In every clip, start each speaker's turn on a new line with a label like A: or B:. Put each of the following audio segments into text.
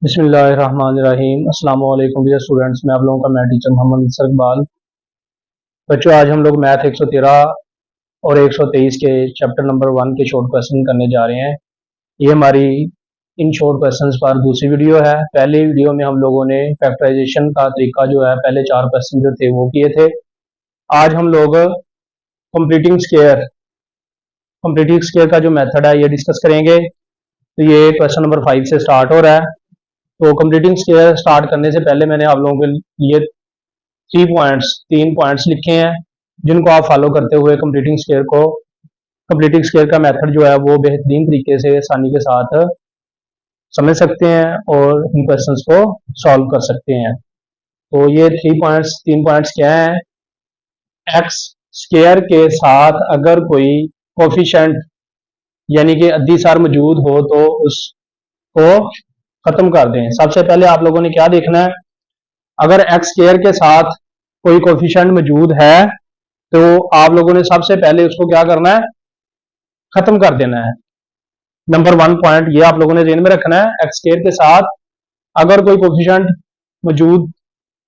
A: बिस्मिल्लाहिर्रहमानिर्रहीम। अस्सलाम वालेकुम डियर स्टूडेंट्स, मैं आप लोगों का मैथ टीचर मोहम्मद नसर इकबाल। बच्चों, आज हम लोग मैथ 113 और 123 के चैप्टर नंबर 1 के शॉर्ट क्वेश्चन करने जा रहे हैं। ये हमारी इन शॉर्ट क्वेश्चंस पर दूसरी वीडियो है। पहली वीडियो में हम लोगों ने फैक्टराइजेशन का तरीका जो है, पहले 4 क्वेश्चन जो थे वो किए थे। आज हम लोग कंप्लीटिंग स्क्वायर का जो मेथड है ये डिस्कस करेंगे। तो ये क्वेश्चन नंबर 5 से स्टार्ट हो रहा है। तो कंप्लीटिंग स्क्वायर स्टार्ट करने से पहले मैंने आप लोगों के लिए 3 पॉइंट्स लिखे हैं, जिनको आप फॉलो करते हुए कंप्लीटिंग स्क्वायर का मेथड जो है वो बेहतरीन तरीके से आसानी के साथ समझ सकते हैं और इन क्वेश्चंस को सॉल्व कर सकते हैं। तो ये 3 पॉइंट्स क्या हैं? एक्स स्क्वायर के साथ अगर कोई कोफिशिएंट यानी कि अद्दीसार मौजूद हो तो उसको खत्म कर दें। सबसे पहले आप लोगों ने क्या देखना है, अगर एक्स स्क्वायर के साथ कोई कोफिशिएंट मौजूद है तो आप लोगों ने सबसे पहले उसको क्या करना है, खत्म कर देना है। नंबर 1 पॉइंट ये आप लोगों ने ध्यान में रखना है, एक्स स्क्वायर के साथ अगर कोई कोफिशिएंट मौजूद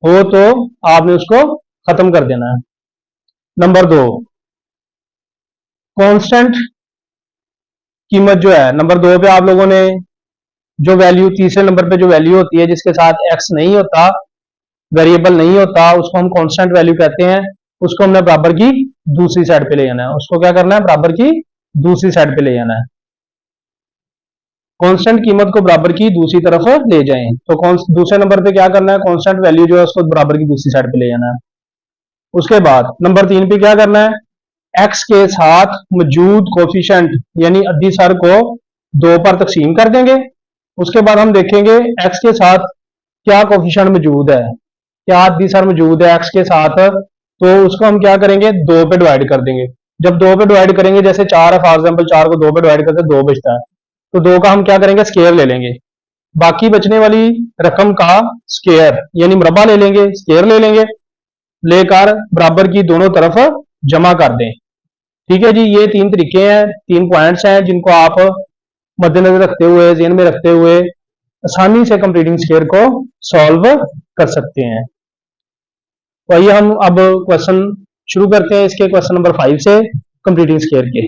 A: हो तो आपने उसको खत्म कर देना है। नंबर 2, कांस्टेंट कीमत जो है, नंबर 2 पे आप लोगों ने जो वैल्यू, तीसरे नंबर पे जो वैल्यू होती है जिसके साथ एक्स नहीं होता, वेरिएबल नहीं होता, उसको हम कांस्टेंट वैल्यू कहते हैं। उसको हमने बराबर की दूसरी साइड पे ले जाना है। उसको क्या करना है, बराबर की दूसरी साइड पे ले जाना है। कांस्टेंट कीमत को बराबर की दूसरी तरफ ले जाएं। तो दूसरे नंबर पे क्या करना है, कांस्टेंट वैल्यू जो है उसको बराबर की दूसरी साइड पे ले जाना है। उसके बाद नंबर 3 पे क्या करना है, एक्स के साथ मौजूद कोफिशिएंट यानी अद्दीसार को 2 पर तकसीम कर देंगे। उसके बाद हम देखेंगे एक्स के साथ क्या कोफिशिएंट मौजूद है, क्या अद्दीसार मौजूद है एक्स के साथ, तो उसको हम क्या करेंगे, 2 पे डिवाइड कर देंगे। जब 2 पे डिवाइड करेंगे, जैसे 4 है फॉर एग्जाम्पल, 4 को 2 पे डिवाइड करते 2 बचता है, तो 2 का हम क्या करेंगे, स्क्वायर ले लेंगे। बाकी बचने वाली रकम का स्क्वायर यानी मुरब्बा ले लेंगे, स्क्वायर ले लेंगे, लेकर बराबर की दोनों तरफ जमा कर दें। ठीक है जी, ये 3 तरीके हैं, 3 पॉइंट्स हैं जिनको आप मद्देनजर रखते हुए, ज़हन में रखते हुए आसानी से कंप्लीटिंग स्क्वायर को सॉल्व कर सकते हैं। तो आइए हम अब क्वेश्चन शुरू करते हैं इसके, क्वेश्चन नंबर 5 से कंप्लीटिंग स्क्वायर के।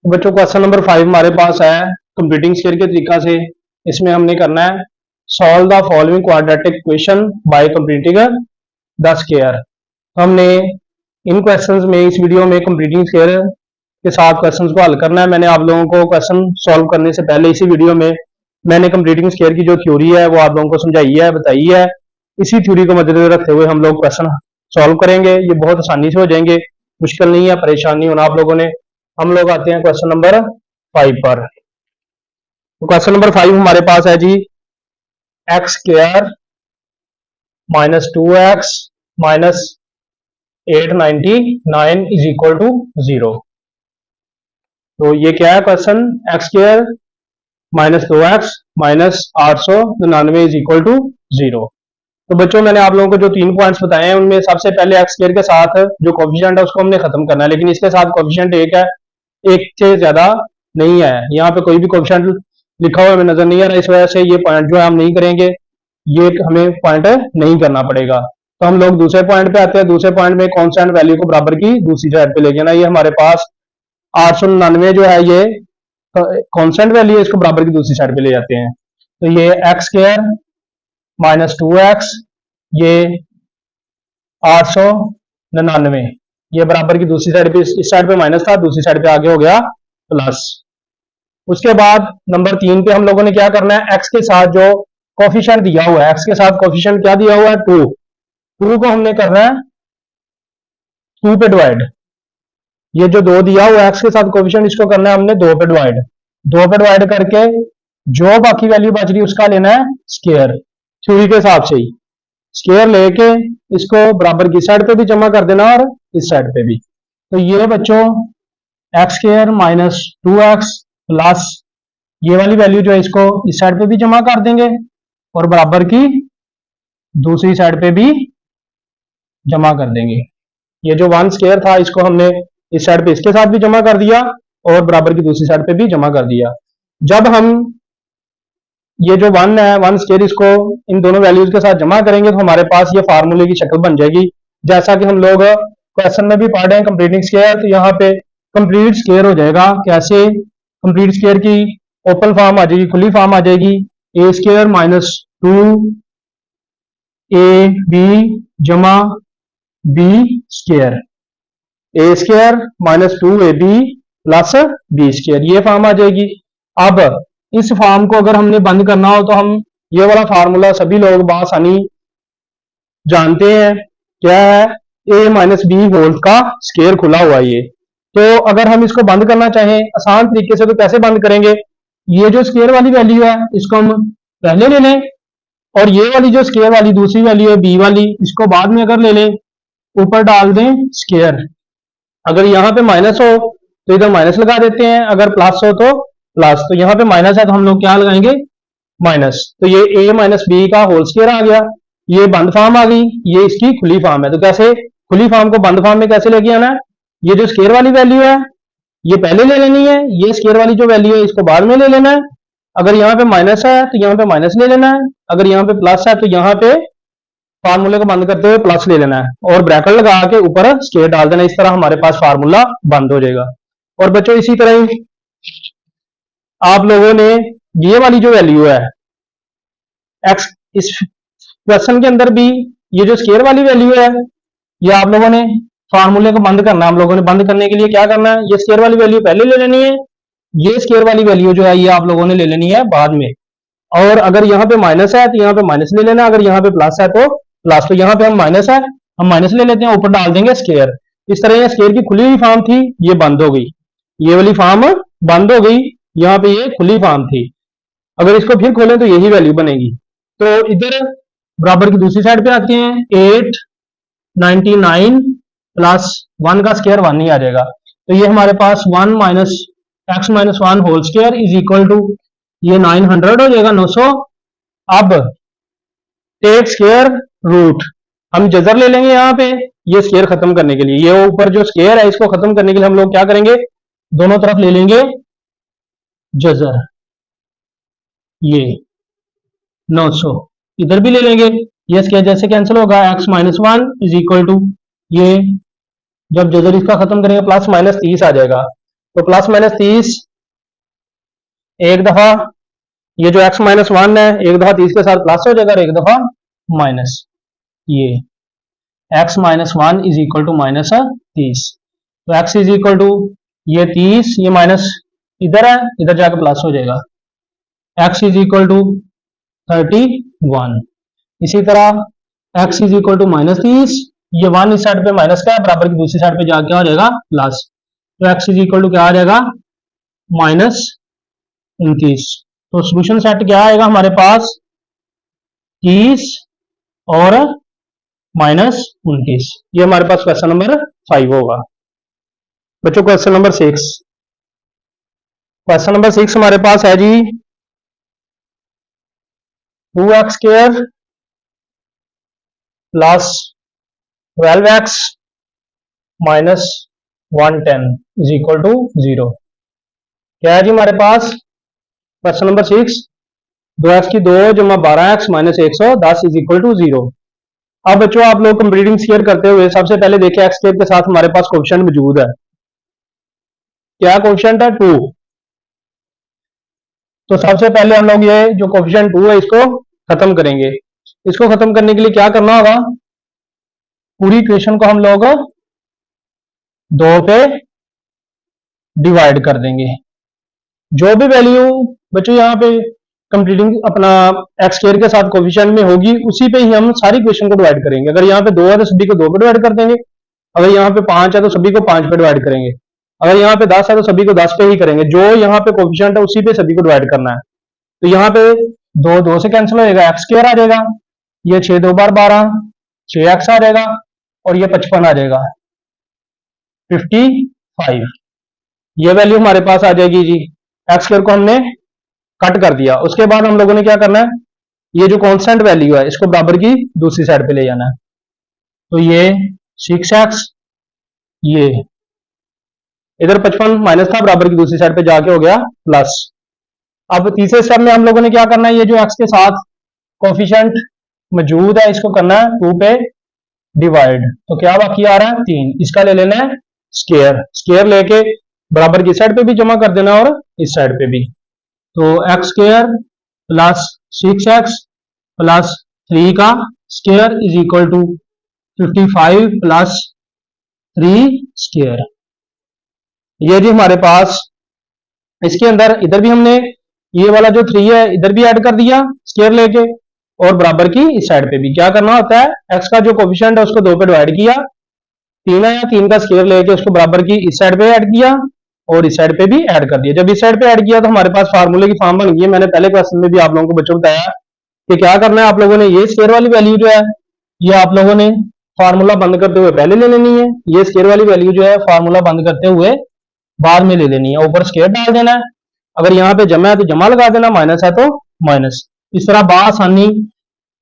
A: तो बच्चों, क्वेश्चन नंबर 5 हमारे पास है कंप्लीटिंग स्क्वायर के तरीका से। इसमें हमने करना है solve the following quadratic equation by completing the square. हमने इन क्वेश्चंस में, इस वीडियो में कंप्लीटिंग स्क्वायर के साथ क्वेश्चंस को हल करना है। मैंने आप लोगों को क्वेश्चन सॉल्व करने से पहले इसी वीडियो में मैंने कंप्लीटिंग स्क्वायर की जो थ्योरी है वो आप लोगों को समझाई है, बताई है। इसी थ्योरी को मद्देनजर रखते हुए हम लोग क्वेश्चन सॉल्व करेंगे। ये बहुत आसानी से हो जाएंगे, मुश्किल नहीं है, परेशान नहीं होना आप लोगों ने। हम लोग आते हैं क्वेश्चन नंबर 5 पर। तो क्वेश्चन नंबर 5 हमारे पास है जी, x square minus 2x minus 899 is equal to 0। तो ये क्या है question, x square minus 2x minus 899 is equal to 0। तो बच्चों, मैंने आप लोगों को जो 3 पॉइंट्स बताए हैं उनमें सबसे पहले एक्स स्क्वायर के साथ जो कोफिशिएंट है उसको हमने खत्म करना है, लेकिन इसके साथ कोफिशिएंट एक है, एक से ज्यादा नहीं है। यहाँ पे कोई भी कोफिशिएंट लिखा हुआ हमें नजर नहीं आ रहा, इस वजह से ये पॉइंट जो है हम नहीं करेंगे, ये हमें पॉइंट नहीं करना पड़ेगा। तो हम लोग दूसरे पॉइंट पे आते हैं। दूसरे पॉइंट में कांस्टेंट वैल्यू को बराबर की दूसरी साइड पे ले जाना। ये हमारे पास 899 जो है ये कांस्टेंट वैल्यू है, इसको बराबर की दूसरी साइड पे ले जाते हैं। तो ये एक्स स्क्वायर माइनस 2x, ये 899, ये बराबर की दूसरी साइड पे, इस साइड पे माइनस था, दूसरी साइड पे आगे हो गया प्लस। उसके बाद नंबर 3 पे हम लोगों ने क्या करना है, एक्स के साथ जो कोफिशिएंट दिया हुआ है, एक्स के साथ कोफिशिएंट क्या दिया हुआ है, 2 को हमने करना है 2 पे डिवाइड। ये जो 2 दिया हुआ है एक्स के साथ कोफिशिएंट, इसको करना है हमने 2 पे डिवाइड। 2 पे डिवाइड करके जो बाकी वैल्यू बच रही है उसका लेना है स्क्वायर, थ्योरी के हिसाब से ही स्क्वायर लेके इसको बराबर की साइड पे भी जमा कर देना और इस साइड पे भी। तो ये बच्चों x square minus 2x plus ये वाली वैल्यू जो है इसको इस साइड पे भी जमा कर देंगे और बराबर की दूसरी साइड पे भी जमा कर देंगे। ये जो 1 स्क्वायर था इसको हमने इस साइड पे इसके साथ भी जमा कर दिया और बराबर की दूसरी साइड पे भी जमा कर दिया। जब हम ये जो वन है, वन स्क्वायर, इसको इन दोनों वैल्यूज के साथ जमा करेंगे तो हमारे पास ये फार्मूले की शक्ल बन जाएगी, जैसा कि हम लोग क्वेश्चन में भी पढ़ रहे हैं कंप्लीटिंग स्क्वायर। तो यहाँ पे कंप्लीट स्क्वायर हो जाएगा, कैसे? कंप्लीट स्क्वायर की ओपन फॉर्म आ जाएगी, खुली फॉर्म आ जाएगी, ए स्क्वायर माइनस 2ab जमा b square, a square minus 2ab plus b square, ये फॉर्म आ जाएगी। अब इस फॉर्म को अगर हमने बंद करना हो तो हम ये वाला फार्मूला सभी लोग बासानी जानते हैं, क्या है? ए माइनस बी होल का स्क्वायर खुला हुआ ये। तो अगर हम इसको बंद करना चाहें आसान तरीके से तो कैसे बंद करेंगे? ये जो स्क्वायर वाली वैल्यू है इसको हम पहले ले लें, और ये वाली जो स्क्वायर वाली दूसरी वैल्यू है बी वाली, इसको बाद में अगर ले लें, ऊपर डाल दें स्क्वायर। अगर यहाँ पे माइनस हो तो इधर माइनस लगा देते हैं, अगर प्लस हो तो प्लस। तो यहाँ पे माइनस है तो हम लोग क्या लगाएंगे? माइनस। तो ये ए माइनस बी का होल स्क्वायर आ गया, ये बंद फॉर्म आ गई, ये इसकी खुली फॉर्म है। तो कैसे खुली फॉर्म को बंद फॉर्म में कैसे लेके आना है? ये जो स्क्वायर वाली वैल्यू है ये पहले ले लेनी है, ये स्क्वायर वाली जो वैल्यू है इसको बाद में ले लेना है। अगर यहाँ पे माइनस है तो यहाँ पे माइनस ले लेना है, अगर यहाँ पे प्लस है तो यहाँ पे फार्मूले को बंद करते हुए प्लस ले लेना है, और ब्रैकेट लगा के ऊपर स्क्वायर डाल देना। इस तरह हमारे पास फार्मूला बंद हो जाएगा। और बच्चों इसी तरह ही आप लोगों ने ये वाली जो वैल्यू है एक्स, इस क्वेश्चन के अंदर भी ये जो स्क्वायर वाली वैल्यू है ये आप लोगों ने फार्मूले को बंद करना है। हम लोगों ने बंद करने के लिए क्या करना है? ये स्क्वायर वाली वैल्यू पहले ले लेनी है, ये स्क्वायर वाली वैल्यू जो है ये आप लोगों ने ले लेनी है बाद में। और अगर यहाँ पे माइनस है तो यहाँ पे माइनस ले लेना, अगर यहाँ पे प्लस है तो प्लस। तो यहाँ पे हम माइनस है, हम माइनस ले लेते हैं, ऊपर डाल देंगे स्क्वायर। इस तरह ये स्क्वायर की खुली हुई फॉर्म थी, ये बंद हो गई, ये वाली फॉर्म बंद हो गई, यहाँ पे ये खुली फॉर्म थी। अगर इसको फिर खोलें तो यही वैल्यू बनेगी। तो इधर बराबर की दूसरी साइड पे आते हैं, 899 प्लस 1 का स्क्वायर 1 ही आ जाएगा। तो ये हमारे पास 1 minus x minus 1 whole square is equal to ये 900 हो जाएगा, 900। अब टेक स्क्वायर रूट, हम जजर ले लेंगे यहाँ पे ये स्क्वायर खत्म करने के लिए, ये ऊपर जो स्क्वायर है इसको खत्म करने के लिए हम लोग क्या करेंगे? दोनों तरफ ले लेंगे जजर, ये 900 इधर भी ले लेंगे, ये स्क्वायर जैसे कैंसिल होगा, x minus 1 is equal to ये जब जजर इसका खत्म करेंगे प्लस माइनस 30 आ जाएगा। तो प्लस माइनस 30 एक दफा, ये जो एक्स माइनस 1 है एक दफा 30 के साथ प्लस हो जाएगा और एक दफा माइनस, ये x minus 1 is equal to minus 30। तो एक्स इज इक्वल टू ये 30, ये माइनस इधर है, इधर जाकर प्लस हो जाएगा, एक्स इज इक्वल टू 31। इसी तरह x is equal to minus 30, ये 1 इस साइड पे माइनस का है, बराबर की दूसरी साइड पे जाके क्या हो जाएगा? प्लस। तो एक्स इज इक्वल टू क्या आ जाएगा? माइनस 29। तो सोल्यूशन सेट क्या आएगा हमारे पास? 30 और माइनस 29। ये हमारे पास क्वेश्चन नंबर 5 होगा। बच्चों क्वेश्चन नंबर 6, क्वेश्चन नंबर 6 हमारे पास है जी 2x square plus 12x minus 110 is equal to 0। क्या है जी हमारे पास क्वेश्चन नंबर 6? 2x की 2 जमा 12x minus 110 is equal to 0। अब बच्चों आप लोग कंप्लीटिंग स्क्वायर करते हुए सबसे पहले देखिए एक्स स्क्वायर के साथ हमारे पास कोएफिशिएंट मौजूद है। क्या कोएफिशिएंट है? 2। तो सबसे पहले हम लोग ये जो कोएफिशिएंट 2 है इसको खत्म करेंगे। इसको खत्म करने के लिए क्या करना होगा? पूरी इक्वेशन को हम लोग 2 पे डिवाइड कर देंगे। जो भी वैल्यू बच्चों यहाँ पे कंप्लीटिंग अपना एक्स स्क्वायर के साथ कोएफिशिएंट में होगी उसी पे ही हम सारी इक्वेशन को डिवाइड करेंगे। अगर यहाँ पे 2 है तो सभी को 2 पे डिवाइड कर देंगे, अगर यहाँ पे 5 है तो सभी को 5 पे डिवाइड करेंगे, अगर यहाँ पे 10 है तो सभी को 10 पे ही करेंगे। जो यहाँ पे कोएफिशिएंट है उसी पे सभी को डिवाइड करना है। तो यहाँ पे 2 2 से कैंसिल हो जाएगा, एक्स स्क्वायर आ जाएगा, ये 6 2 बार 12, 6x आ जाएगा और ये 55 आ जाएगा, 55। ये वैल्यू हमारे पास आ जाएगी जी। एक्स स्क्वायर को हमने कट कर दिया। उसके बाद हम लोगों ने क्या करना है? ये जो कांस्टेंट वैल्यू है इसको बराबर की दूसरी साइड पे ले जाना है। तो ये 6x, ये इधर 55 माइनस था, बराबर की दूसरी साइड पे जाके हो गया प्लस। अब तीसरे स्टेप में हम लोगों ने क्या करना है, ये जो एक्स के साथ कोफिशिएंट मौजूद है इसको करना है 2 पे डिवाइड। तो क्या बाकी आ रहा है 3, इसका ले लेना है स्केयर, स्केयर लेके बराबर की साइड पे भी जमा कर देना और इस साइड पे भी। तो x square plus 6x plus 3 का square is equal to 55 plus 3 square. ये जी हमारे पास इसके अंदर इधर भी हमने ये वाला जो 3 है इधर भी ऐड कर दिया स्केयर लेके, और बराबर की इस साइड पे भी क्या करना होता है, एक्स का जो कोफिशिएंट है उसको 2 पे डिवाइड किया, 3 है या 3 का स्केयर लेके उसको बराबर की इस साइड पे ऐड किया और इस साइड पे भी ऐड कर दिया। जब इस साइड पे ऐड किया तो हमारे पास फार्मूले की फॉर्म बन गई है। मैंने पहले क्वेश्चन में भी आप लोगों को बच्चों बताया कि क्या करना है, आप लोगों ने ये स्केयर वाली वैल्यू जो है ये आप लोगों ने फार्मूला बंद करते हुए पहले ले लेनी है, ये स्केयर वाली वैल्यू जो है फार्मूला बंद करते हुए बाद में ले लेनी है, ऊपर स्केयर डाल देना है, अगर यहाँ पे जमा है तो जमा लगा देना, माइनस है तो माइनस। इस तरह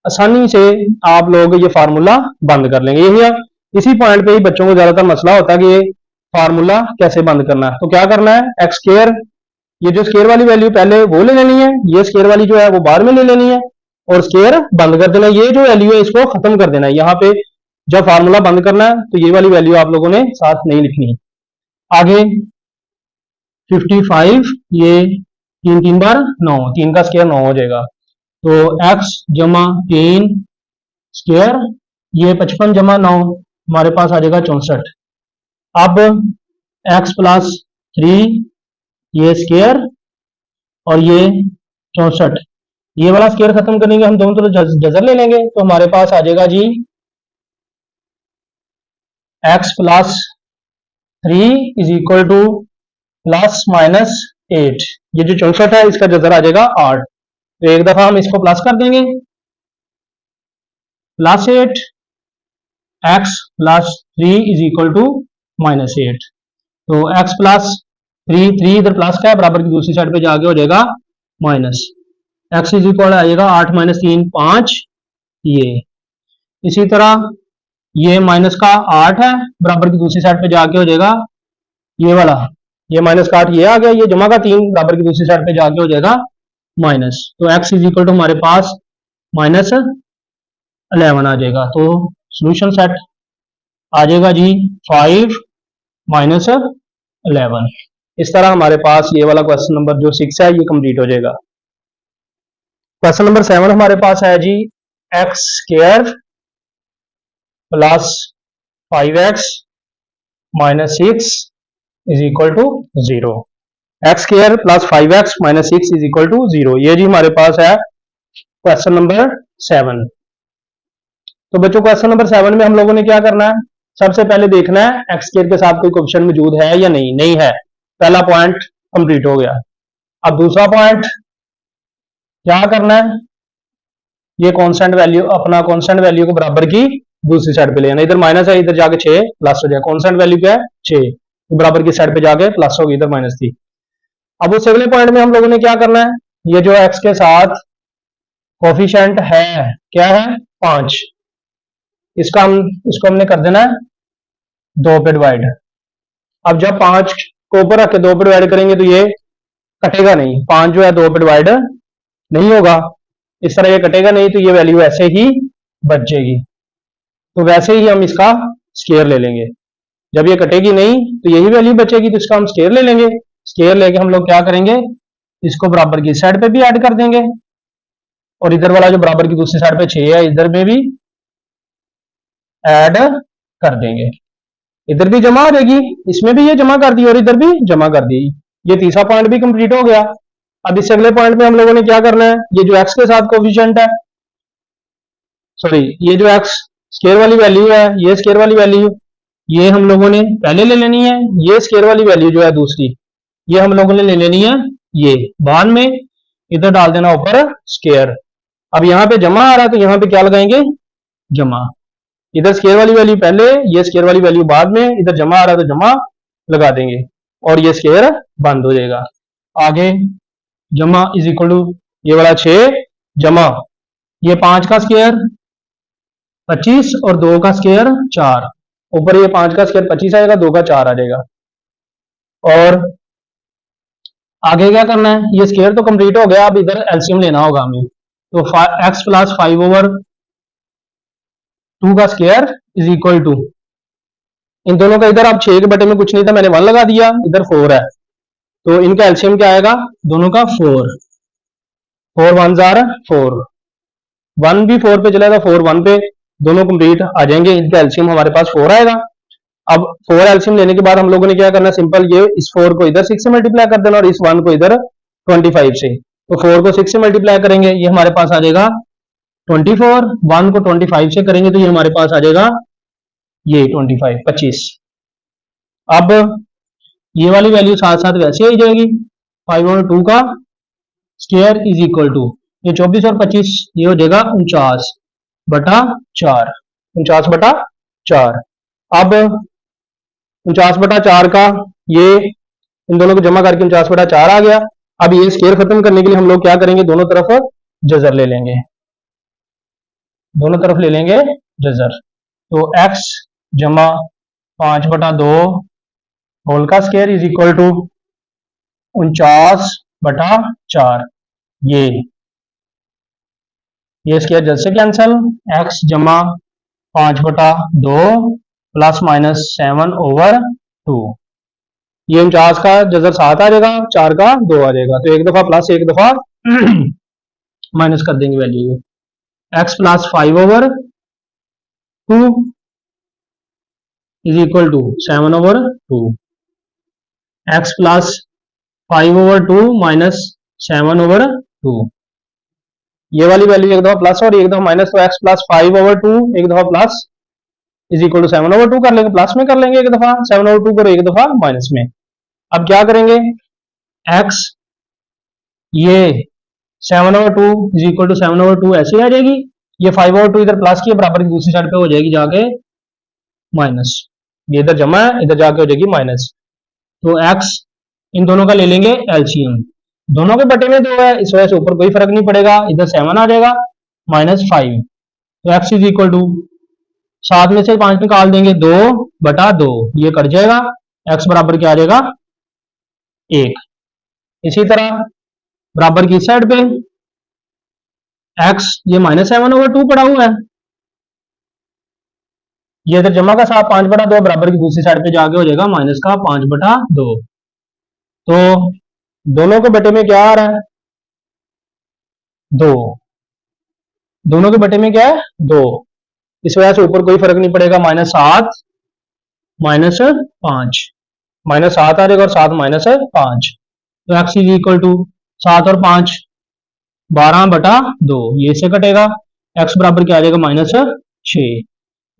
A: आसानी से आप लोग ये फार्मूला बंद कर लेंगे। यही है, इसी पॉइंट पे ही बच्चों को ज्यादातर मसला होता है कि ये फार्मूला कैसे बंद करना है। तो क्या करना है, एक्स स्केयर ये जो स्केयर वाली वैल्यू पहले वो ले लेनी है, ये स्केयर वाली जो है वो बाद में ले लेनी है और स्केयर बंद कर देना। ये जो वैल्यू है इसको खत्म कर देना है, यहाँ पे जब फार्मूला बंद करना है तो ये वाली वैल्यू आप लोगों ने साथ नहीं लिखनी। आगे 55, ये 3 बार 9, 3 का स्केयर 9 हो जाएगा, तो x जमा 3 स्केयर, ये 55 जमा 9 हमारे पास आ जाएगा 64। अब x प्लस 3 ये स्केयर और ये 64, ये वाला स्केयर खत्म करेंगे हम दोनों तरफ जजर ले लेंगे, तो हमारे पास आ जाएगा जी x plus 3 is equal two plus minus 8, ये जो 64 है इसका जजर आ जाएगा 8, तो एक दफा हम इसको प्लस कर देंगे, plus 8 x plus 3 is equal to minus 8, तो x प्लस 3 इधर प्लस का है, बराबर की दूसरी साइड पे जाके हो जाएगा माइनस, x इज इक्वल आ जाएगा 8 माइनस 3 5, ये इसी तरह ये माइनस का 8 है, बराबर की दूसरी साइड पे जाके हो जाएगा ये वाला, ये माइनस का 8 ये आ गया, ये जमा का 3 बराबर की दूसरी साइड पे जाके हो जाएगा माइनस, तो x इज इक्वल टू हमारे पास माइनस 11 आ जाएगा। तो सोल्यूशन सेट आ जाएगा जी 5 माइनस 11। इस तरह हमारे पास ये वाला क्वेश्चन नंबर जो 6 है ये कंप्लीट हो जाएगा। क्वेश्चन नंबर 7 हमारे पास है जी x square plus 5x minus 6 is equal to 0। X square plus 5x minus 6 is equal to 0, ये जी हमारे पास है क्वेश्चन नंबर 7। तो बच्चों क्वेश्चन नंबर 7 में हम लोगों ने क्या करना है, सबसे पहले देखना है एक्स स्क्वायर के साथ कोई कोएफिशिएंट मौजूद है या नहीं, नहीं है, पहला पॉइंट कंप्लीट हो गया। अब दूसरा पॉइंट क्या करना है, ये कांस्टेंट वैल्यू अपना कांस्टेंट वैल्यू को बराबर की दूसरी साइड पे ले आना, इधर माइनस है इधर जाके 6 प्लस हो जाएगा, कांस्टेंट वैल्यू क्या है 6, तो बराबर की साइड पे जाके प्लस होगी, इधर माइनस थी। अब उस अगले पॉइंट में हम लोगों ने क्या करना है, ये जो एक्स के साथ कोफिशिएंट है क्या है 5, इसको हमने कर देना है 2 पे डिवाइड। अब जब 5 को ऊपर रख के 2 पे डिवाइड करेंगे तो ये कटेगा नहीं, 5 जो है 2 पे डिवाइड नहीं होगा, इस तरह ये कटेगा नहीं, तो ये वैल्यू ऐसे ही बच जाएगी, तो वैसे ही हम इसका स्केयर ले लेंगे, जब ये कटेगी नहीं तो यही वैल्यू बचेगी, तो इसका हम स्केयर ले लेंगे। स्केयर लेके हम लोग क्या करेंगे, इसको बराबर की साइड पे भी ऐड कर देंगे और इधर वाला जो बराबर की दूसरी साइड पे 6 है इधर में भी ऐड कर देंगे, इधर भी जमा हो जाएगी, इसमें भी ये जमा कर दी और इधर भी जमा कर दी, ये तीसरा पॉइंट भी कंप्लीट हो गया। अब इस अगले पॉइंट में हम लोगों ने क्या करना है, ये जो एक्स के साथ कोफिशिएंट है, सॉरी ये जो एक्स स्केयर वाली वैल्यू है, ये स्केयर वाली वैल्यू ये हम लोगों ने पहले ले लेनी है, ये स्केयर वाली वैल्यू जो है दूसरी ये हम लोगों ने ले लेनी है, ये बाद में इधर डाल देना ऊपर स्केयर। अब यहाँ पे जमा आ रहा है तो यहाँ पे क्या लगाएंगे जमा, इधर स्केयर वाली वैल्यू पहले ये स्केयर वाली वैल्यू बाद में, इधर जमा आ रहा है तो जमा लगा देंगे और ये स्केयर बंद हो जाएगा। आगे जमा इज इक्वल टू ये वाला 6 जमा ये 5 का स्केयर 25 और 2 का स्केयर 4, ऊपर ये 5 का स्केयर 25 आएगा, 2 का 4 आ जाएगा, और आगे क्या करना है, ये स्केयर तो कंप्लीट हो गया, अब इधर एलसीएम लेना होगा हमें। तो एक्स प्लस 5/2 का स्केयर इज इक्वल टू, इन दोनों का इधर अब 6 के बटे में कुछ नहीं था, मैंने 1 लगा दिया, इधर 4 है, तो इनका एलसीएम क्या आएगा, दोनों का 4, 4 1 जार 4, 1 भी 4 पे चलेगा, 4 1 पे, दोनों कंप्लीट आ जाएंगे, इनका एलसीएम हमारे पास 4 आएगा। अब 4 एलसीएम लेने के बाद हम लोगों ने क्या करना है, सिंपल ये इस 4 को इधर 6 से मल्टीप्लाई कर देना और इस 1 को इधर 25 से, तो 4 को 6 से मल्टीप्लाई करेंगे, ये हमारे पास आ जाएगा 24, 1 को 25 से करेंगे तो ये हमारे पास आ जाएगा ये 25 25। अब ये वाली वैल्यू साथ साथ वैसे ही जाएगी, 5/2 का स्क्वायर इज इक्वल टू, ये 24 और 25 ये हो जाएगा 49/4, 49/4। अब 49/4 का ये इन दोनों को जमा करके 49/4 आ गया। अब ये स्क्वायर खत्म करने के लिए हम लोग क्या करेंगे, दोनों तरफ जजर ले लेंगे, दोनों तरफ ले लेंगे जजर, तो x जमा 5/2 होल का स्क्वायर इज इक्वल टू 49/4, ये स्क्वायर जज से कैंसल, x जमा 5/2 प्लस माइनस 7/2, ये 49 का जजर 7 आ जाएगा, 4 का 2 आ जाएगा, तो एक दफा प्लस एक दफा माइनस कर देंगे value, x plus 5/2 is equal to 7/2, x plus 5/2 minus 7/2, ये वाली वैल्यू एक दफा प्लस और एक दफा माइनस, तो x प्लस 5/2 एक दफा प्लस इज इक्वल टू 7/2 कर लेंगे, प्लस में कर लेंगे एक दफा, 7/2 करो एक दफा माइनस में। अब क्या करेंगे, x ये 7/2 इज इक्वल टू 7/2 ऐसे आ जाएगी, ये 5/2 इधर प्लस की बराबर की दूसरी साइड पे हो जाएगी जाके माइनस, ये इधर जमा है इधर जाके हो जाएगी माइनस, तो x इन दोनों का ले लेंगे एलसीएम, दोनों के बटे में 2 है, इस वजह से ऊपर कोई फर्क नहीं पड़ेगा, इधर 7 आ जाएगा -5, तो x इज इक्वल टू 7 में से 5 निकाल देंगे, 2/2 ये कट जाएगा, x बराबर क्या आ जाएगा 1। इसी तरह बराबर की साइड पे x ये -7/2 पड़ा हुआ है, ये इधर जमा का 5/2 बराबर की दूसरी साइड पे जाके हो जाएगा माइनस का 5/2, तो दोनों के बटे में क्या आ रहा है 2, दोनों के बटे में क्या है 2, इस वजह से ऊपर कोई फर्क नहीं पड़ेगा, -7 -5, -7 आ जाएगा और 7 -5, तो x इज इक्वल टू 7 और 5 12/2, ये से कटेगा, x बराबर क्या आ जाएगा -6।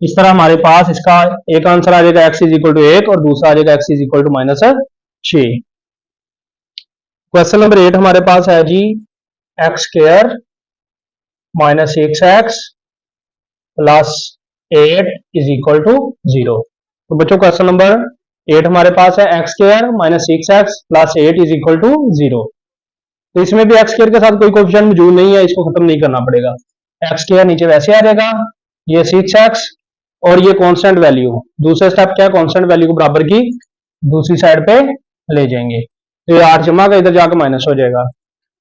A: इस तरह हमारे पास इसका एक आंसर आ जाएगा x इज इक्वल टू 1 और दूसरा आ जाएगा x is equal to -6। Question number 8 हमारे पास है जी, x² -6x plus 8 is equal to 0। तो बच्चों क्वेश्चन नंबर 8 हमारे पास है x² -6x plus 8 is equal to 0। तो इसमें भी x² के साथ कोई कोएफिशिएंट मौजूद नहीं है, इसको खत्म नहीं करना पड़ेगा, x² नीचे वैसे आ जाएगा, ये 6x और ये कांस्टेंट वैल्यू, दूसरा स्टेप क्या है, कांस्टेंट वैल्यू को बराबर की दूसरी साइड पे ले जाएंगे, तो ये 8 जमा का इधर जाकर माइनस हो जाएगा,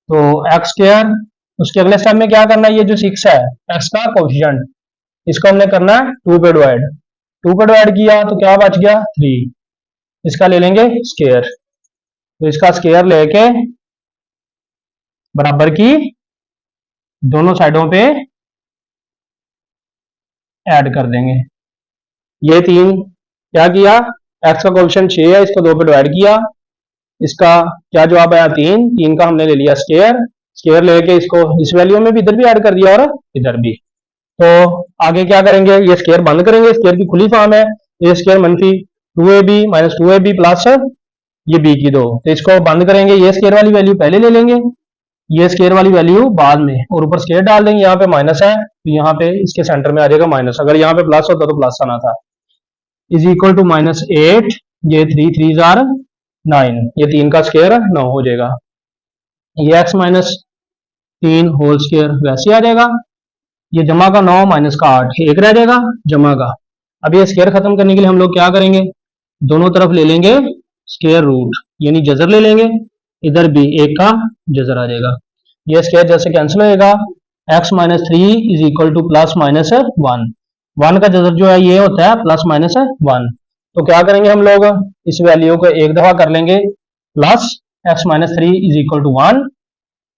A: तो x², उसके अगले स्टेप में क्या करना है, ये जो 6 है x का कोएफिशिएंट, इसको हमने करना है 2 पे डिवाइड, 2 पे डिवाइड किया तो क्या बच गया 3, इसका ले लेंगे स्क्वायर, तो इसका स्क्वायर लेके बराबर की दोनों साइडों पे ऐड कर देंगे, ये 3 क्या किया, x का कोएफिशिएंट 6 है, इसको 2 पे डिवाइड किया, इसका क्या जवाब आया 3, 3 का हमने ले लिया स्क्वायर, स्क्वायर लेके इसको इस वैल्यू में भी इधर भी ऐड कर दिया और इधर भी, तो आगे क्या करेंगे, ये स्क्वायर बंद करेंगे, स्क्वायर की खुली फॉर्म है, ये स्क्वायर -2ab -2ab प्लस ये b की 2, तो इसको बंद करेंगे, ये स्क्वायर वाली वैल्यू पहले ले लेंगे, ये स्क्वायर वाली वैल्यू बाद में, और ऊपर स्क्वायर डाल देंगे, यहाँ पे माइनस है तो यहाँ पे इसके सेंटर में आ जाएगा माइनस, अगर यहाँ पे प्लस होता तो प्लस आना था, इज इक्वल टू -8, ये 3 3 जार 9, ये 3 का स्क्वायर 9 हो जाएगा, ये x -3 होल स्क्वायर वैसे आ जाएगा, ये जमा का 9 माइनस का 8 एक रह जाएगा जमा का। अब ये स्क्वायर खत्म करने के लिए हम लोग क्या करेंगे, दोनों तरफ ले लेंगे स्क्वायर रूट, यानी जजर ले लेंगे, इधर भी एक का जजर आ जाएगा। ये स्क्वायर जैसे कैंसिल होएगा, x minus three is equal two plus minus one. One का जजर जो है ये होता है प्लस माइनस वन। तो क्या करेंगे हम लोग, इस वैल्यू को एक दफा कर लेंगे plus x minus three is equal to one,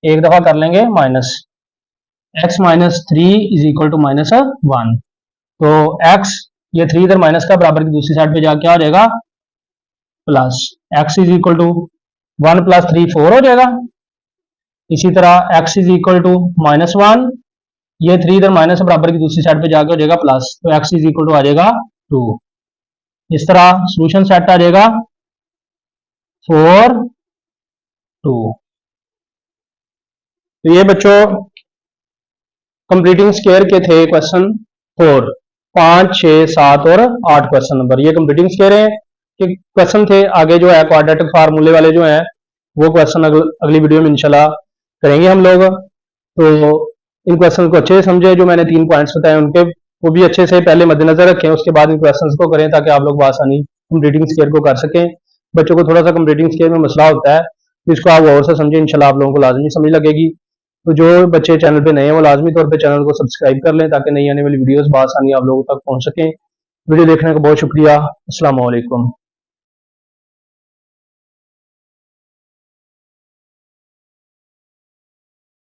A: एक दफा कर लेंगे minus x minus three is equal to minus one. तो x, ये थ्री इधर माइनस का बराबर की दूसरी साइड पे जाके क्या हो जाएगा plus, x is equal to one plus three four हो जाएगा। इसी तरह x is equal to minus one, ये थ्री इधर माइनस बराबर की दूसरी साइड पे जाके हो जाएगा प्लस, तो x इज इक्वल टू आ जाएगा टू। इस तरह सोल्यूशन सेट आ जाएगा फोर टू। तो ये बच्चों कंप्लीटिंग स्क्वायर के थे क्वेश्चन फोर, 5, 6, 7 और 8 क्वेश्चन नंबर, ये कंप्लीटिंग स्क्वायर है कि क्वेश्चन थे। आगे जो है क्वाड्रेटिक फार्मूले वाले जो है वो क्वेश्चन अगली वीडियो में इंशाल्लाह करेंगे हम लोग। तो इन क्वेश्चन को अच्छे से समझे, जो मैंने 3 पॉइंट्स बताए उनके वो भी अच्छे से पहले मद्देनजर रखें, उसके बाद इन क्वेश्चंस को करें ताकि आप लोग आसानी कंप्लीटिंग स्क्वायर को कर सकें। बच्चों को थोड़ा सा कंप्लीटिंग स्क्वायर में मसला होता है, तो इसको आप और से समझें, इंशाल्लाह आप लोगों को लाजमी समझ लगेगी। तो जो बच्चे चैनल पे नए हैं वो लाजमी तौर पे चैनल को सब्सक्राइब कर लें ताकि नई आने वाली वीडियोस आसानी आप लोगों तक पहुंच सकें। वीडियो देखने का बहुत शुक्रिया। अस्सलाम वालेकुम।